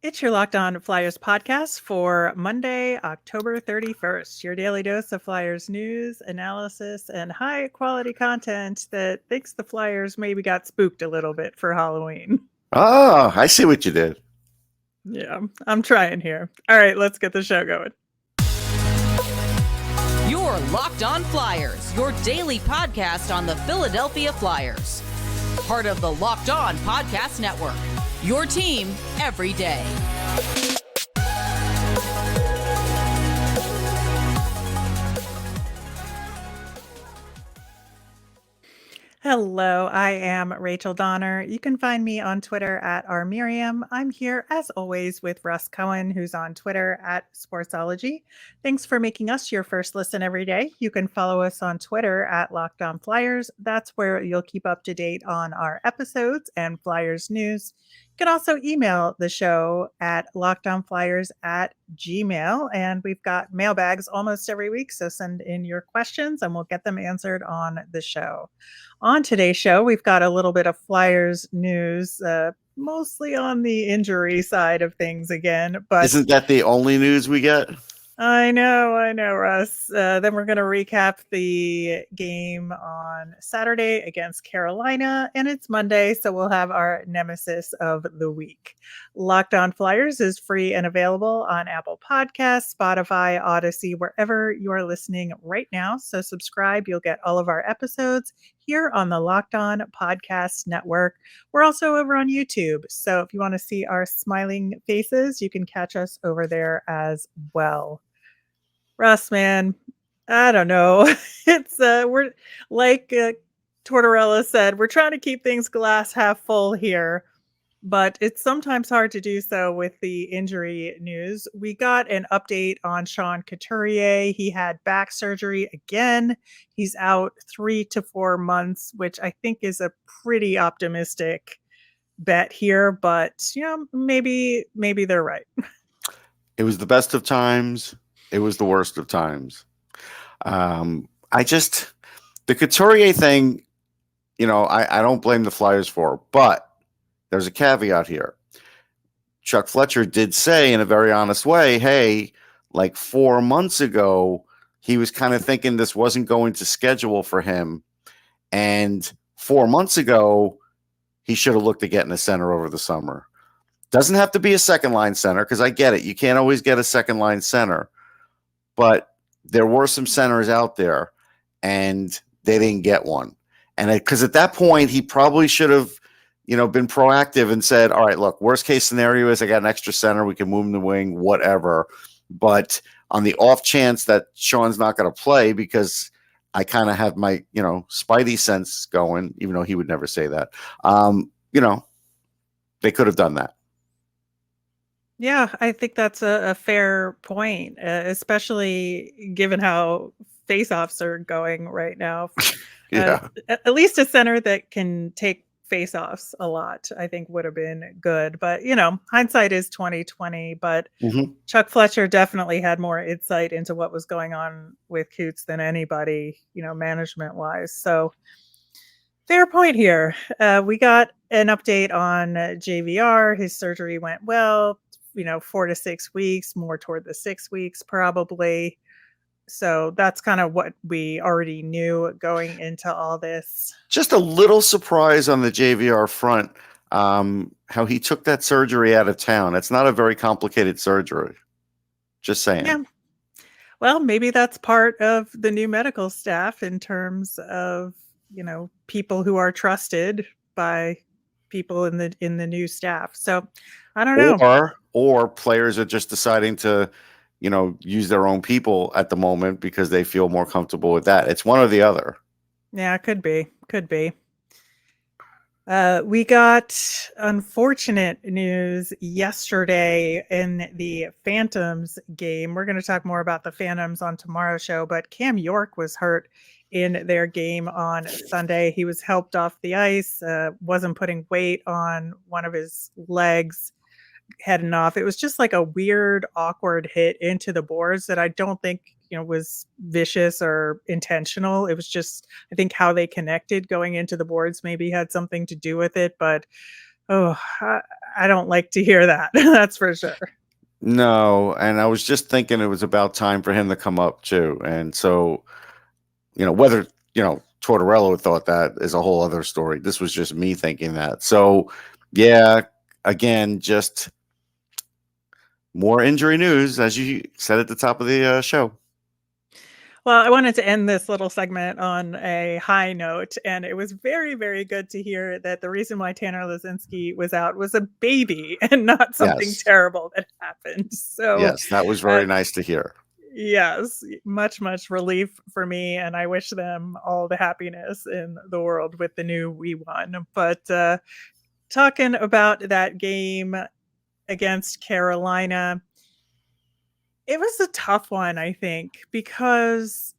It's your Locked On Flyers podcast for Monday, October 31st. Your daily dose of Flyers news, analysis, and high quality content that thinks the Flyers maybe got spooked a little bit for Halloween. Oh, I see what you did. Yeah, I'm trying here. All right, let's get the show going. Your Locked On Flyers, your daily podcast on the Philadelphia Flyers. Part of the Locked On Podcast Network. Your team every day. Hello, I am Rachel Donner. You can find me on Twitter at rmiriam. I'm here, as always, with Russ Cohen, who's on Twitter at Sportsology. Thanks for making us your first listen every day. You can follow us on Twitter at Locked On Flyers. That's where you'll keep up to date on our episodes and Flyers news. You can also email the show at lockedonflyers@gmail.com. And we've got mailbags almost every week, so send in your questions and we'll get them answered on the show. On today's show, we've got a little bit of Flyers news, mostly on the injury side of things again. But Isn't that the only news we get? I know, Russ. Then we're going to recap the game on Saturday against Carolina, and it's Monday, so we'll have our nemesis of the week. Locked On Flyers is free and available on Apple Podcasts, Spotify, Odyssey, wherever you are listening right now. So subscribe. You'll get all of our episodes here on the Locked On Podcast Network. We're also over on YouTube. So if you want to see our smiling faces, you can catch us over there as well. Russ, man, I don't know. It's we're like Tortorella said, we're trying to keep things glass half full here, but it's sometimes hard to do so with the injury news. We got an update on Sean Couturier. He had back surgery again. He's out 3 to 4 months, which I think is a pretty optimistic bet here, but maybe they're right. It was the best of times. It was the worst of times. The Couturier thing, I don't blame the Flyers for, but there's a caveat here. Chuck Fletcher did say in a very honest way, hey, like 4 months ago, he was kind of thinking this wasn't going to schedule for him. And 4 months ago, he should have looked at getting a center over the summer. Doesn't have to be a second line center, because I get it. You can't always get a second line center. But there were some centers out there, and they didn't get one. And because at that point, he probably should have, been proactive and said, all right, look, worst case scenario is I got an extra center. We can move him to wing, whatever. But on the off chance that Sean's not going to play, because I kind of have my, spidey sense going, even though he would never say that, they could have done that. Yeah, I think that's a fair point, especially given how faceoffs are going right now. Yeah. At least a center that can take faceoffs a lot, I think would have been good. But, hindsight is 2020. But Chuck Fletcher definitely had more insight into what was going on with Coots than anybody, management-wise. So fair point here. We got an update on JVR. His surgery went well. 4 to 6 weeks, more toward the 6 weeks probably. So that's kind of what we already knew going into all this. Just a little surprise on the JVR front, how he took that surgery out of town. It's not a very complicated surgery. Just saying. Yeah. Well, maybe that's part of the new medical staff in terms of, people who are trusted by people in the new staff. So I don't know. Or players are just deciding to, use their own people at the moment because they feel more comfortable with that. It's one or the other. Yeah, could be. We got unfortunate news yesterday in the Phantoms game. We're going to talk more about the Phantoms on tomorrow's show, but Cam York was hurt in their game on Sunday. He was helped off the ice, wasn't putting weight on one of his legs heading off. It was just like a weird, awkward hit into the boards that I don't think, was vicious or intentional. It was just, I think how they connected going into the boards maybe had something to do with it. But, I don't like to hear that. That's for sure. No, and I was just thinking it was about time for him to come up too. And so, whether, Tortorella thought that is a whole other story. This was just me thinking that. So, yeah, again, just more injury news, as you said at the top of the show. Well, I wanted to end this little segment on a high note, and it was very, very good to hear that the reason why Tanner Laczynski was out was a baby and not something terrible that happened. So, yes, that was very nice to hear. Yes, much, much relief for me, and I wish them all the happiness in the world with the new we won. But talking about that game against Carolina, it was a tough one, I think, because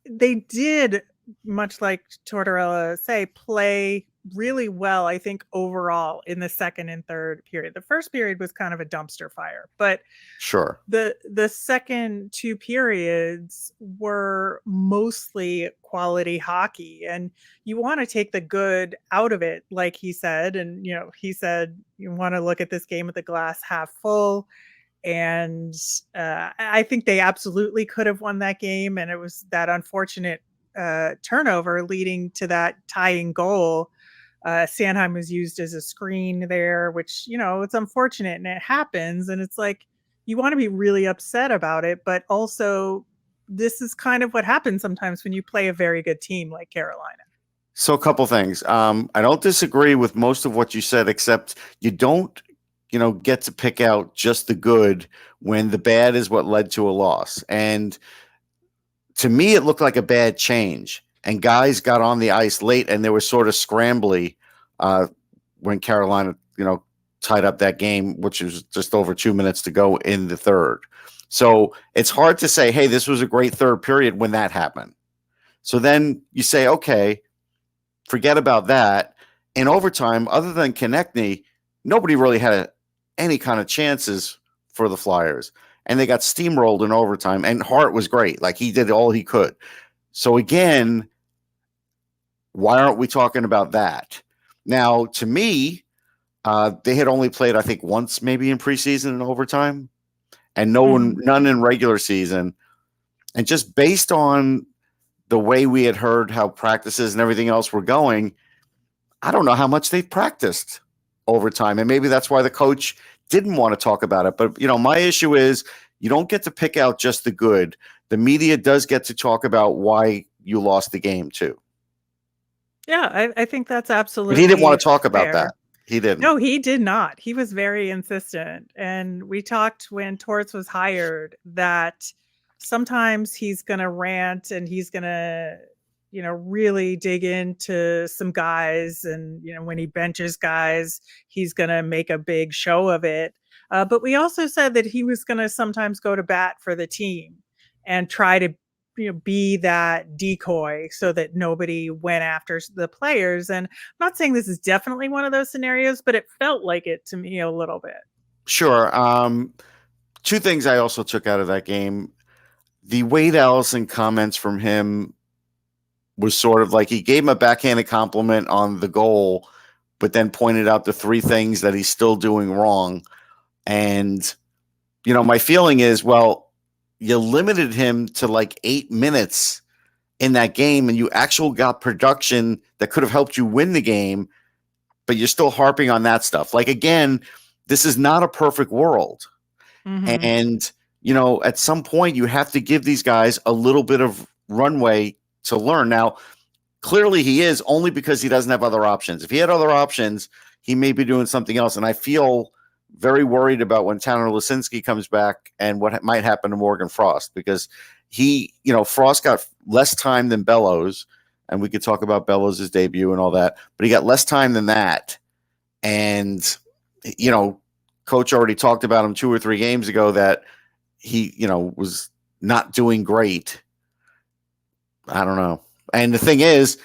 they did, much like Tortorella say, play really well, I think, overall in the second and third period. The first period was kind of a dumpster fire, but sure, the second two periods were mostly quality hockey, and you want to take the good out of it, like he said. And he said you want to look at this game with the glass half full. And I think they absolutely could have won that game. And it was that unfortunate turnover leading to that tying goal. Sanheim was used as a screen there, which, it's unfortunate and it happens. And it's like, you want to be really upset about it. But also, this is kind of what happens sometimes when you play a very good team like Carolina. So a couple things. I don't disagree with most of what you said, except you don't get to pick out just the good when the bad is what led to a loss. And to me, it looked like a bad change. And guys got on the ice late, and they were sort of scrambly when Carolina, tied up that game, which was just over 2 minutes to go in the third. So it's hard to say, hey, this was a great third period when that happened. So then you say, okay, forget about that. In overtime, other than Konechny, nobody really had any kind of chances for the Flyers, and they got steamrolled in overtime. And Hart was great. Like, he did all he could. So again, why aren't we talking about that? Now, to me, they had only played, I think, once maybe in preseason and overtime, and none in regular season. And just based on the way we had heard how practices and everything else were going, I don't know how much they've practiced overtime. And maybe that's why the coach didn't want to talk about it. But, my issue is you don't get to pick out just the good. The media does get to talk about why you lost the game too. Yeah, I think that's absolutely But he didn't want to talk about fair. that. He didn't. No, he did not. He was very insistent. And we talked when Torts was hired that sometimes he's going to rant and he's going to, really dig into some guys. And, when he benches guys, he's going to make a big show of it. But we also said that he was going to sometimes go to bat for the team and try to be that decoy so that nobody went after the players. And I'm not saying this is definitely one of those scenarios, but it felt like it to me a little bit. Sure. Two things I also took out of that game. The Wade Allison comments from him was sort of like he gave him a backhanded compliment on the goal, but then pointed out the three things that he's still doing wrong. And, my feeling is, well, you limited him to like 8 minutes in that game, and you actually got production that could have helped you win the game, but you're still harping on that stuff. Like, again, this is not a perfect world. Mm-hmm. And, at some point you have to give these guys a little bit of runway to learn. Now, clearly he is, only because he doesn't have other options. If he had other options, he may be doing something else. And I feel very worried about when Tanner Laczynski comes back and what might happen to Morgan Frost, because Frost got less time than Bellows, and we could talk about Bellows' debut and all that, but he got less time than that. And, coach already talked about him 2 or 3 games ago that he, was not doing great. I don't know. And the thing is,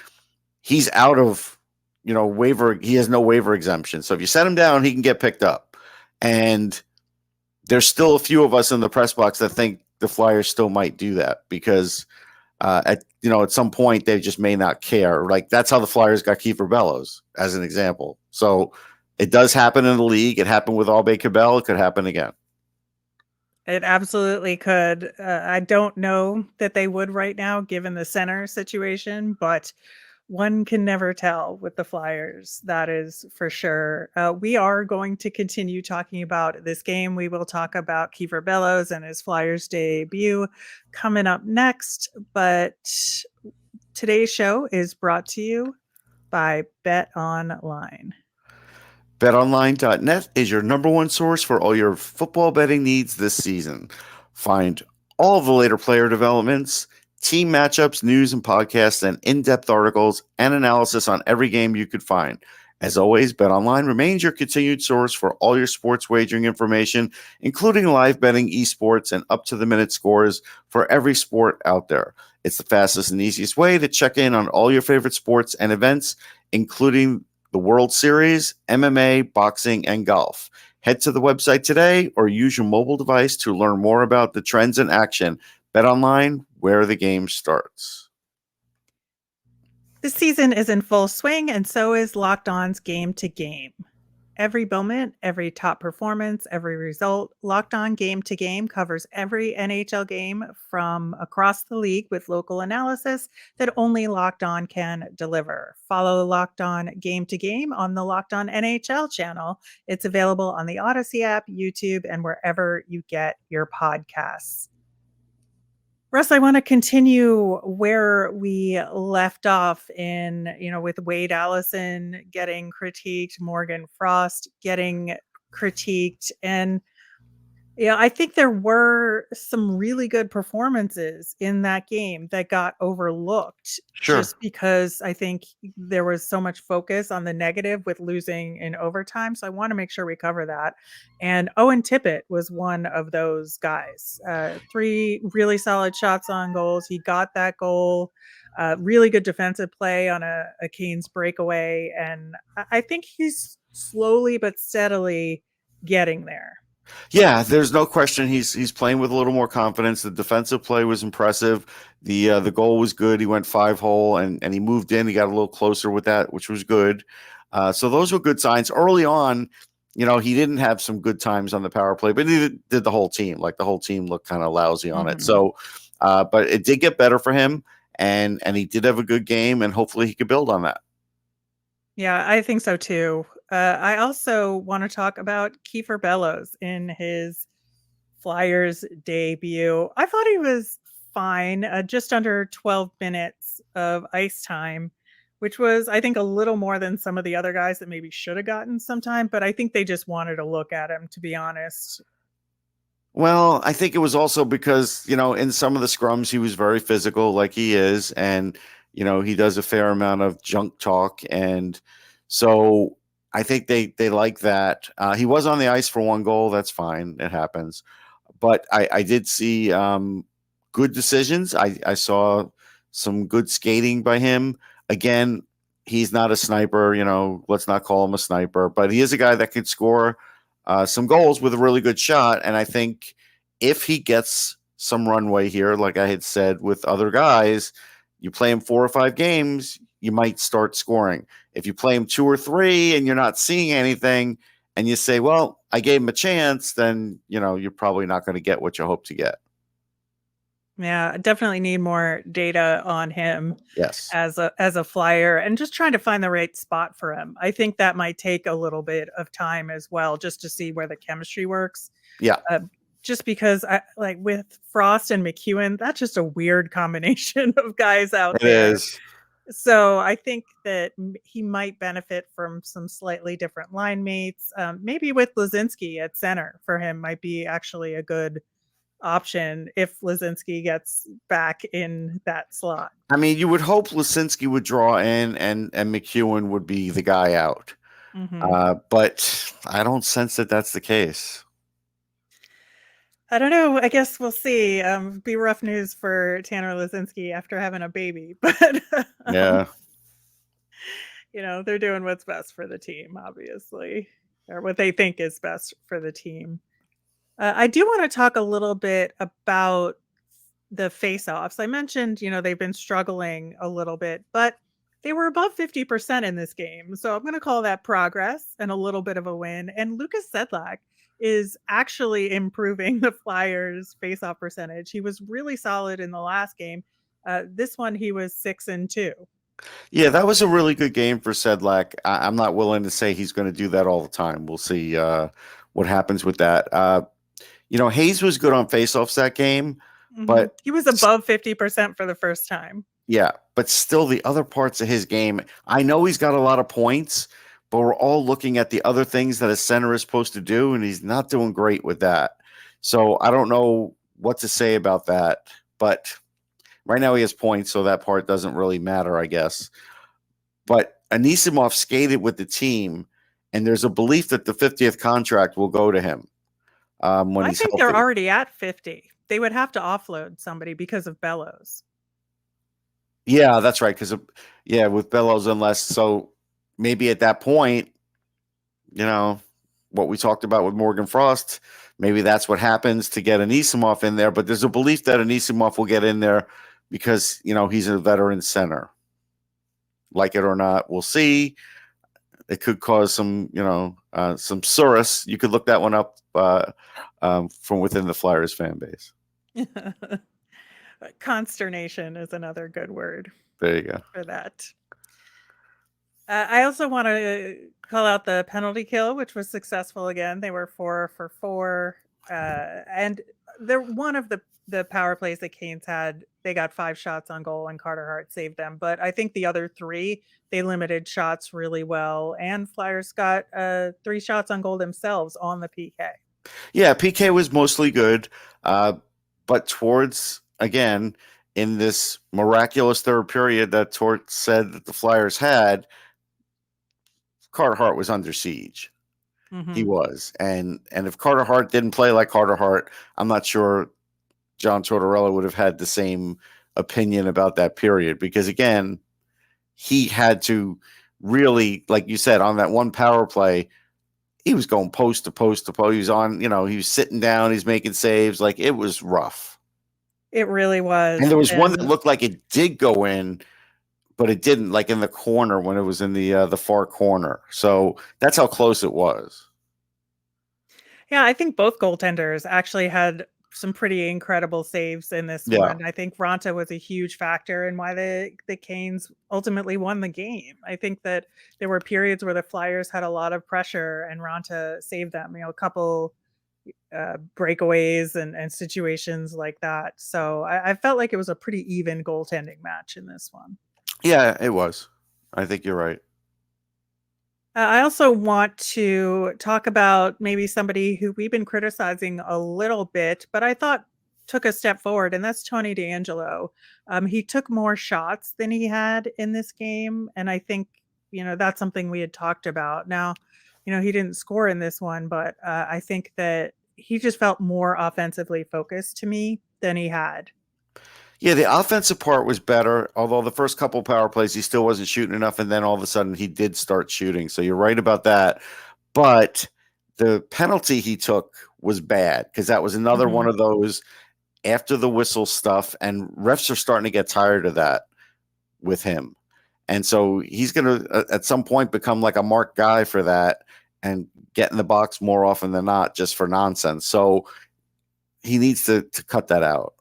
he's out of, waiver. He has no waiver exemption. So if you set him down, he can get picked up. And there's still a few of us in the press box that think the Flyers still might do that because at some point they just may not care. Like, that's how the Flyers got Kieffer Bellows as an example. So It does happen in the league. It happened with Albe Cabell. It could happen again. It absolutely could. I don't know that they would right now, given the center situation, but one can never tell with the Flyers. That is for sure. We are going to continue talking about this game. We will talk about Kieffer Bellows and his Flyers debut coming up next. But today's show is brought to you by Bet Online. BetOnline.net is your number one source for all your football betting needs this season. Find all of the later player developments, team matchups, news and podcasts, and in-depth articles and analysis on every game you could find. As always, BetOnline remains your continued source for all your sports wagering information, including live betting, esports, and up-to-the-minute scores for every sport out there. It's the fastest and easiest way to check in on all your favorite sports and events, including the World Series, MMA, boxing, and golf. Head to the website today or use your mobile device to learn more about the trends in action. Bet online, where the game starts. This season is in full swing, and so is Locked On's Game to Game. Every moment, every top performance, every result, Locked On Game to Game covers every NHL game from across the league with local analysis that only Locked On can deliver. Follow Locked On Game to Game on the Locked On NHL channel. It's available on the Odyssey app, YouTube, and wherever you get your podcasts. Russ, I want to continue where we left off with Wade Allison getting critiqued, Morgan Frost getting critiqued. And I think there were some really good performances in that game that got overlooked just because I think there was so much focus on the negative with losing in overtime. So I want to make sure we cover that. And Owen Tippett was one of those guys. 3 really solid shots on goals. He got that goal. Really good defensive play on a Canes breakaway. And I think he's slowly but steadily getting there. Yeah, there's no question he's playing with a little more confidence. The defensive play was impressive. The goal was good. He went 5-hole and he moved in. He got a little closer with that, which was good. So those were good signs. Early on, he didn't have some good times on the power play, but he did the whole team. Like the whole team looked kind of lousy on it. So, but it did get better for him, and he did have a good game, and hopefully he could build on that. Yeah, I think so too. I also want to talk about Kieffer Bellows in his Flyers debut. I thought he was fine, just under 12 minutes of ice time, which was, I think, a little more than some of the other guys that maybe should have gotten some time, but I think they just wanted to look at him, to be honest. Well, I think it was also because, in some of the scrums, he was very physical like he is, and, he does a fair amount of junk talk, and so I think they like that. He was on the ice for 1 goal. That's fine. It happens. But I did see good decisions. I saw some good skating by him. Again, he's not a sniper. Let's not call him a sniper. But he is a guy that could score some goals with a really good shot. And I think if he gets some runway here, like I had said with other guys, you play him 4 or 5 games, you might start scoring. If you play him 2 or 3 and you're not seeing anything and you say, well, I gave him a chance, then, you're probably not going to get what you hope to get. Yeah, definitely need more data on him. Yes. As a Flyer, and just trying to find the right spot for him. I think that might take a little bit of time as well, just to see where the chemistry works. Yeah. Just because like with Frost and McEwen, that's just a weird combination of guys out there. It is. So I think that he might benefit from some slightly different line mates. Maybe with Lazinski at center for him might be actually a good option if Lazinski gets back in that slot. I mean, you would hope Lazinski would draw in and McEwen would be the guy out. But I don't sense that that's the case. I don't know. I guess we'll see. Be rough news for Tanner Lazinski after having a baby, but yeah, they're doing what's best for the team, obviously, or what they think is best for the team. I do want to talk a little bit about the face-offs. I mentioned, they've been struggling a little bit, but They were above 50% in this game. So I'm going to call that progress and a little bit of a win. And Lukas Sedlak is actually improving the Flyers faceoff percentage. He was really solid in the last game. This one, he was 6-2. Yeah, that was a really good game for Sedlak. I'm not willing to say he's going to do that all the time. We'll see what happens with that. Hayes was good on faceoffs that game, but he was above 50% for the first time. Yeah, but still the other parts of his game, I know he's got a lot of points, but we're all looking at the other things that a center is supposed to do, and he's not doing great with that. So I don't know what to say about that, but right now he has points, so that part doesn't really matter, I guess. But Anisimov skated with the team, and there's a belief that the 50th contract will go to him. When I think they're already at 50. They would have to offload somebody because of Bellows. Yeah, that's right. Because with Bellows, so maybe at that point, what we talked about with Morgan Frost, maybe that's what happens to get Anisimov in there. But there's a belief that Anisimov will get in there because he's a veteran center. Like it or not, we'll see. It could cause some surus. You could look that one up from within the Flyers fan base. Consternation is another good word. There you go. For that. I also want to call out the penalty kill, which was successful again. They were 4 for 4. And they're one of the power plays that Canes had. They got 5 shots on goal and Carter Hart saved them. But I think the other 3, they limited shots really well. And Flyers got 3 shots on goal themselves on the PK. Yeah, PK was mostly good. But towards, again, in this miraculous third period that Tort said that the Flyers had, Carter Hart was under siege. Mm-hmm. He was. And if Carter Hart didn't play like Carter Hart, I'm not sure John Tortorella would have had the same opinion about that period. Because, again, he had to really, like you said, on that one power play, he was going post to post to post. He was on, he was sitting down. He's making saves. Like, it was rough. It really was. And there was one that looked like it did go in, but it didn't, like in the corner when it was in the far corner. So that's how close it was. Yeah, I think both goaltenders actually had some pretty incredible saves in this one. I think Ranta was a huge factor in why the Canes ultimately won the game. I think that there were periods where the Flyers had a lot of pressure and Ranta saved them, a couple breakaways and situations like that. So I felt like it was a pretty even goaltending match in this one. Yeah, it was. I think you're right. I also want to talk about maybe somebody who we've been criticizing a little bit, but I thought took a step forward, and that's Tony DeAngelo. He took more shots than he had in this game, and I think, that's something we had talked about. Now, he didn't score in this one, but I think that he just felt more offensively focused to me than he had. Yeah, the offensive part was better, although the first couple power plays, he still wasn't shooting enough, and then all of a sudden he did start shooting. So you're right about that. But the penalty he took was bad because that was another one of those after the whistle stuff, and refs are starting to get tired of that with him. And so he's going to, at some point, become like a marked guy for that and get in the box more often than not just for nonsense. So he needs to cut that out.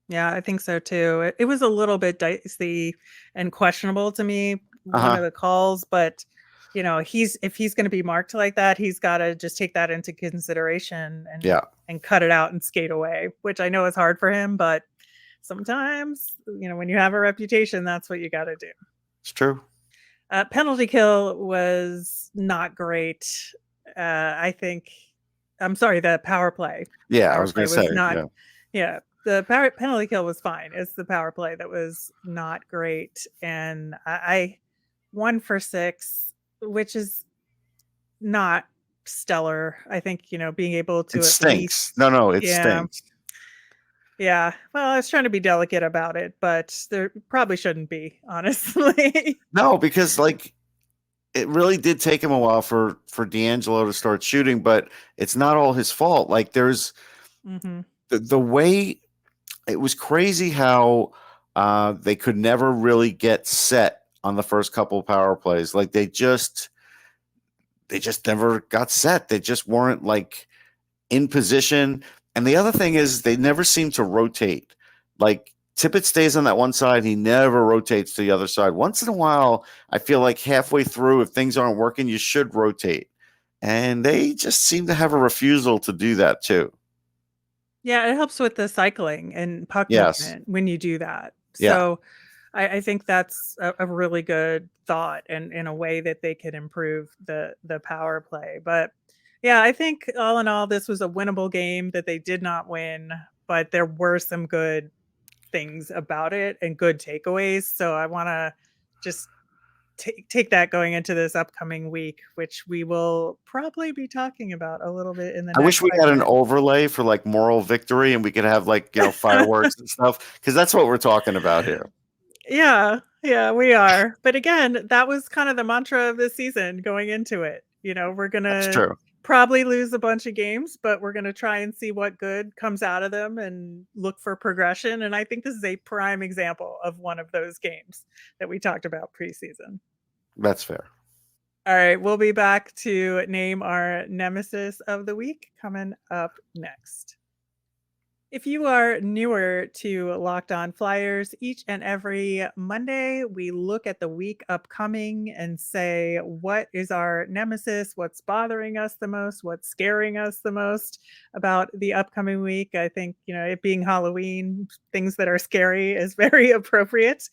Yeah, I think so too. It was a little bit dicey and questionable to me, one of the calls, but if he's going to be marked like that, he's got to just take that into consideration and cut it out and skate away, which I know is hard for him, but sometimes, when you have a reputation, that's what you got to do. It's true. Penalty kill was not great. I think, I'm sorry, the power play. Yeah, power I was going to say. Not, yeah. The penalty kill was fine. It's the power play that was not great. And I 1 for 6, which is not stellar. I think, being able to it stinks. No, it stinks. Yeah. Well, I was trying to be delicate about it, but there probably shouldn't be, honestly. No, because it really did take him a while for DeAngelo to start shooting, but it's not all his fault. Like there's the way. It was crazy how they could never really get set on the first couple of power plays. Like they just never got set. They just weren't like in position. And the other thing is they never seem to rotate. Like Tippett stays on that one side. He never rotates to the other side. Once in a while, I feel like halfway through, if things aren't working, you should rotate. And they just seem to have a refusal to do that too. Yeah, it helps with the cycling and puck Yes. movement when you do that. Yeah. So I think that's a really good thought and in a way that they could improve the power play. But yeah, I think all in all, this was a winnable game that they did not win, but there were some good things about it and good takeaways. So I want to just take that going into this upcoming week, which we will probably be talking about a little bit in the I wish we had an segment. overlay for like moral victory and we could have like, fireworks and stuff, because that's what we're talking about here. Yeah, we are. But again, that was kind of the mantra of this season going into it. We're going That's to true. probably lose a bunch of games, but we're going to try and see what good comes out of them and look for progression. And I think this is a prime example of one of those games that we talked about preseason. That's fair. All right, we'll be back to name our nemesis of the week coming up next. If you are newer to Locked On Flyers, each and every Monday, we look at the week upcoming and say, what is our nemesis? What's bothering us the most? What's scaring us the most about the upcoming week? I think, it being Halloween, things that are scary is very appropriate.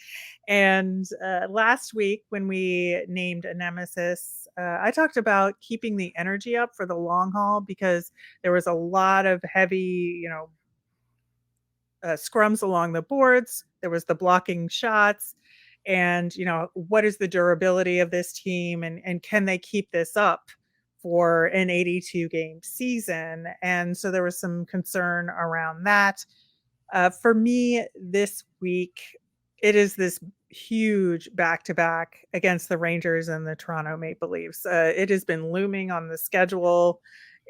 And last week, when we named a nemesis, I talked about keeping the energy up for the long haul because there was a lot of heavy, scrums along the boards. There was the blocking shots. And, what is the durability of this team and can they keep this up for an 82 game season? And so there was some concern around that. For me this week, it is this huge back-to-back against the Rangers and the Toronto Maple Leafs. It has been looming on the schedule.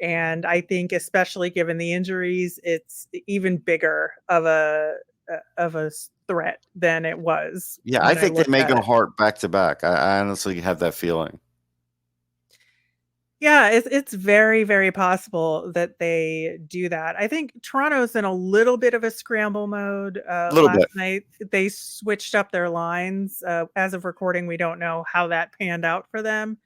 And I think, especially given the injuries, it's even bigger of a threat than it was. Yeah, I think they may go hard back to back. I honestly have that feeling. Yeah, it's very, very possible that they do that. I think Toronto's in a little bit of a scramble mode. Last night, they switched up their lines. As of recording, we don't know how that panned out for them.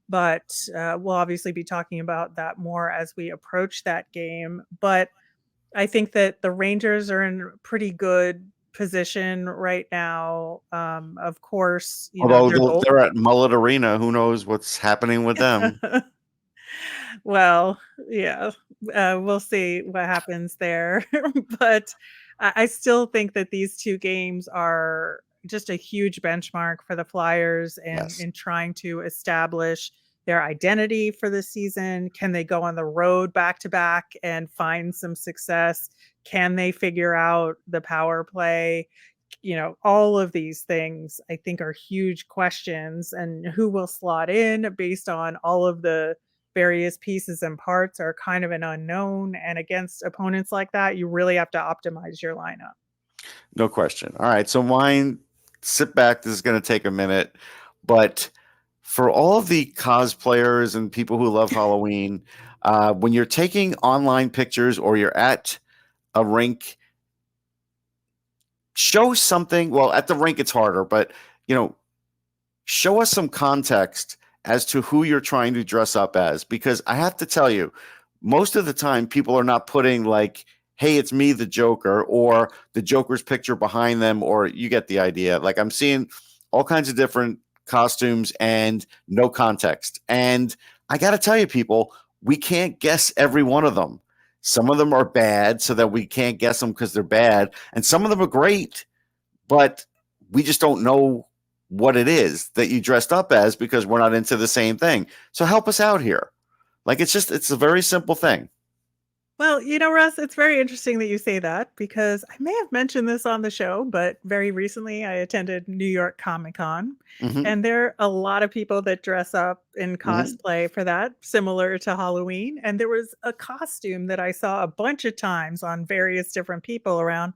But we'll obviously be talking about that more as we approach that game. But I think that the Rangers are in pretty good position right now. Of course, although they're at Mullet Arena, who knows what's happening with them? Well, yeah, we'll see what happens there. But I still think that these two games are just a huge benchmark for the Flyers and in trying to establish their identity for the season. Can they go on the road back to back and find some success? Can they figure out the power play? All of these things I think are huge questions, and who will slot in based on all of the various pieces and parts are kind of an unknown. And against opponents like that, you really have to optimize your lineup. No question. All right. So mine, sit back. This is going to take a minute, but for all of the cosplayers and people who love Halloween, when you're taking online pictures or you're at a rink, show something. Well, at the rink, it's harder, but show us some context as to who you're trying to dress up as, because I have to tell you, most of the time people are not putting like, hey, it's me, the Joker, or the Joker's picture behind them, or you get the idea. Like I'm seeing all kinds of different costumes and no context. And I got to tell you, people, we can't guess every one of them. Some of them are bad so that we can't guess them because they're bad. And some of them are great, but we just don't know what it is that you dressed up as because we're not into the same thing. So help us out here. Like it's a very simple thing. Well, Russ, it's very interesting that you say that because I may have mentioned this on the show, but very recently I attended New York Comic Con, and there are a lot of people that dress up in cosplay for that, similar to Halloween. And there was a costume that I saw a bunch of times on various different people around.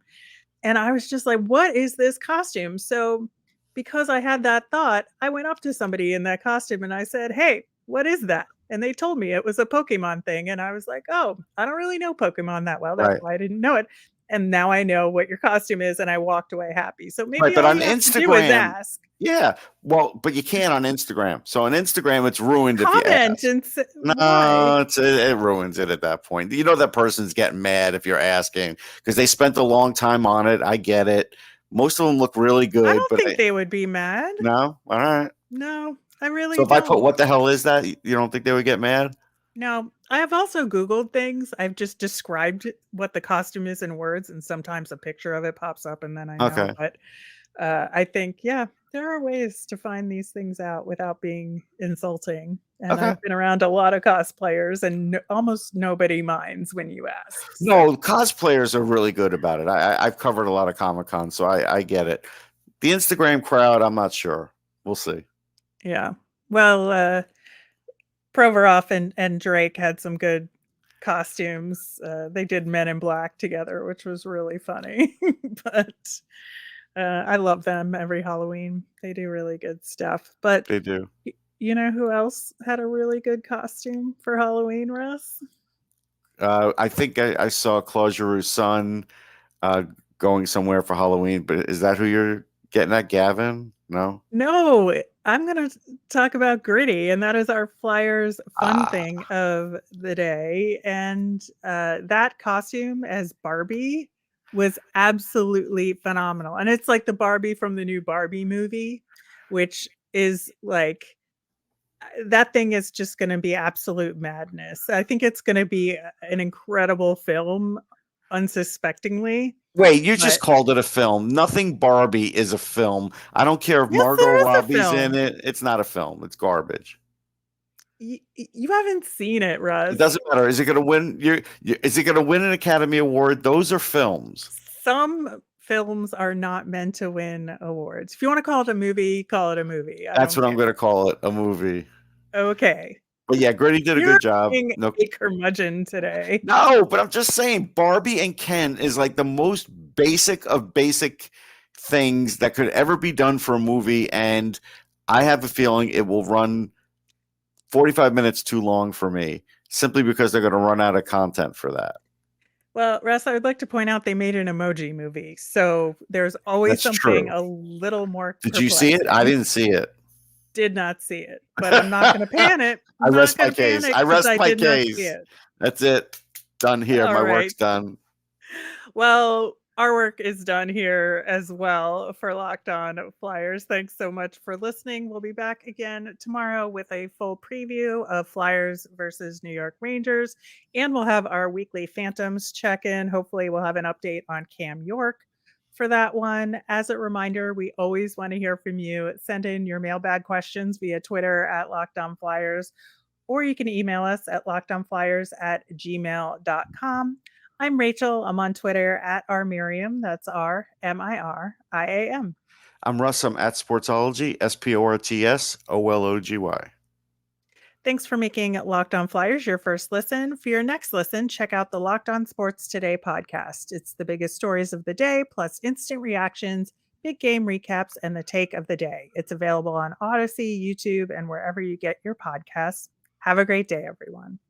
And I was just like, what is this costume? So because I had that thought, I went up to somebody in that costume and I said, "Hey, what is that?" And they told me it was a Pokemon thing. And I was like, "Oh, I don't really know Pokemon that well. That's Right. why I didn't know it." And now I know what your costume is, and I walked away happy. So Right, maybe but all on you have to do is Instagram, ask. yeah, well, but you can't on Instagram. So on Instagram, it's ruined if you Comment ask. and say why. No, it ruins it at that point. You know that person's getting mad if you're asking because they spent a long time on it. I get it. Most of them look really I good, don't but think they would be mad. no, all right. No, I So really if I put don't. what the hell is that, you don't think they would get mad? No, I have also Googled things. I've just described what the costume is in words, and sometimes a picture of it pops up, and then I know. Okay, But I think, yeah, there are ways to find these things out without being insulting. And okay. I've been around a lot of cosplayers, and almost nobody minds when you ask. So, No, cosplayers are really good about it. I've covered a lot of Comic Con, so I get it. The Instagram crowd, I'm not sure. We'll see. yeah. Well, Provorov and Drake had some good costumes. They did Men in Black together, which was really funny. But I love them every Halloween. They do really good stuff. But They do. you know who else had a really good costume for Halloween, Russ? I think I saw Claude Giroux's son going somewhere for Halloween, but is that who you're getting at, Gavin? No. No, I'm going to talk about Gritty, and that is our Flyers fun Ah, thing of the day. And that costume as Barbie was absolutely phenomenal. And it's like the Barbie from the new Barbie movie, which is like that thing is just going to be absolute madness. I think it's going to be an incredible film unsuspectingly. wait, you just But called it a film. Nothing Barbie is a film. I don't care if yes, Margot there is a Robbie's in film. it. It's not a film. It's garbage. You haven't seen it, It Russ. doesn't matter. Is it going to win? Is it going to win an Academy Award? Those are films. Some films are not meant to win awards. If you want to call it a movie, call it a movie. I That's don't what I'm going to care. call it, a movie. Okay. But yeah, Gritty did a You're good job. being No, a curmudgeon today. no, but I'm just saying, Barbie and Ken is like the most basic of basic things that could ever be done for a movie, and I have a feeling it will run 45 minutes too long for me, simply because they're going to run out of content for that. Well, Russ, I would like to point out they made an emoji movie. So there's always That's something true. a little more Did you see it? I perplexing. didn't see it. Did not see it, but I'm not going to panic. I I'm not rest my going to case. panic I because rest I my did not see case. it. That's it. Done here. All My right. work's done. Well, our work is done here as well for Locked On Flyers. Thanks so much for listening. We'll be back again tomorrow with a full preview of Flyers versus New York Rangers, and we'll have our weekly Phantoms check in. Hopefully, we'll have an update on Cam York for that one. As a reminder, we always want to hear from you. Send in your mailbag questions via Twitter at Locked On Flyers, or you can email us at lockedonflyers@gmail.com. I'm Rachel. I'm on Twitter at rmiriam. That's RMIRIAM. I'm Russ. I'm at Sportsology, SPORTSOLOGY. Thanks for making Locked On Flyers your first listen. For your next listen, check out the Locked On Sports Today podcast. It's the biggest stories of the day, plus instant reactions, big game recaps, and the take of the day. It's available on Odyssey, YouTube, and wherever you get your podcasts. Have a great day, everyone.